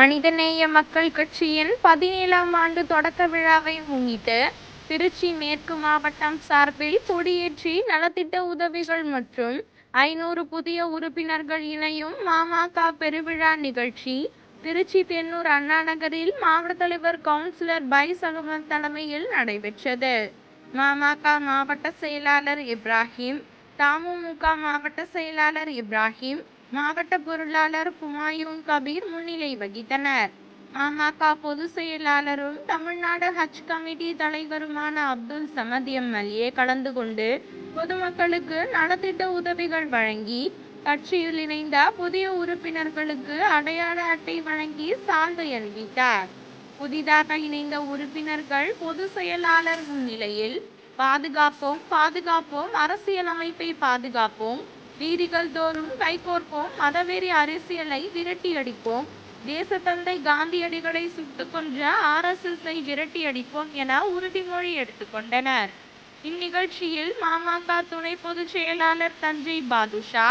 மனிதநேய மக்கள் கட்சியின் 17ஆம் ஆண்டு தொடக்க விழாவை முன்னிட்டு திருச்சி மேற்கு மாவட்டம் சார்பில் கொடியேற்றி நலத்திட்ட உதவிகள் மற்றும் 500 புதிய உறுப்பினர்கள் இணையும் மாமக பெருவிழா நிகழ்ச்சி திருச்சி தென்னூர் அண்ணா நகரில் மாவட்ட தலைவர் கவுன்சிலர் பைஸ் அகமது தலைமையில் நடைபெற்றது. மாமக மாவட்ட செயலாளர் இப்ராஹிம், தமுமுக மாவட்ட செயலாளர் இப்ராஹிம், மாவட்ட பொருளாளர் ஹுமாயூன் கபீர் முன்னிலை வகித்தனர். மாமக பொதுச் செயலாளரும் தமிழ்நாடு ஹஜ் கமிட்டி தலைவருமான அப்துல் சமத் எம்எல்ஏ கலந்து கொண்டு பொதுமக்களுக்கு நலத்திட்ட உதவிகள் வழங்கி, கட்சியில் இணைந்த புதிய உறுப்பினர்களுக்கு அடையாள அட்டை வழங்கி சால்வை அணிவித்தார். புதிதாக இணைந்த உறுப்பினர்கள் பொதுச் செயலாளர் முன்னிலையில் பாதுகாப்போம் பாதுகாப்போம் அரசியலமைப்பை பாதுகாப்போம், வீதிகள் தோறும் கைகோர்ப்போம், மதவெறி அரசியலை விரட்டியடிப்போம், தேசத்தந்தை காந்தியடிகளை சுட்டுக் கொன்ற RSSஐ விரட்டியடிப்போம் என உறுதிமொழி எடுத்துக்கொண்டனர். இந்நிகழ்ச்சியில் மாமக துணை பொதுச் செயலாளர் தஞ்சை பாதுஷா,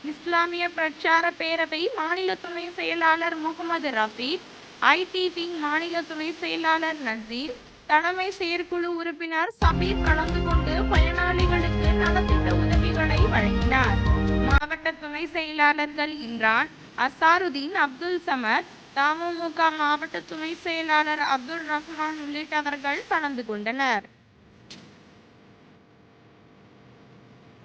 இஸ்லாமிய பிரச்சார பேரவை மாநில துணை செயலாளர் முகமது ரஃபீக், IT விங் மாநில துணை செயலாளர் நசீர், தலைமை செயற்குழு உறுப்பினர் சபீர் கலந்து கொண்டு பயனாளிகளுக்கு நலத்திட்ட உதவிகளை வழங்கினார். மாவட்ட துணை செயலாளர்கள் இம்ரான், அசாருதீன், அப்துல் சமத், தமுமுக மாவட்ட துணை செயலாளர் அப்துல் ரஹ்மான் உள்ளிட்டவர்கள் கலந்து கொண்டனர்.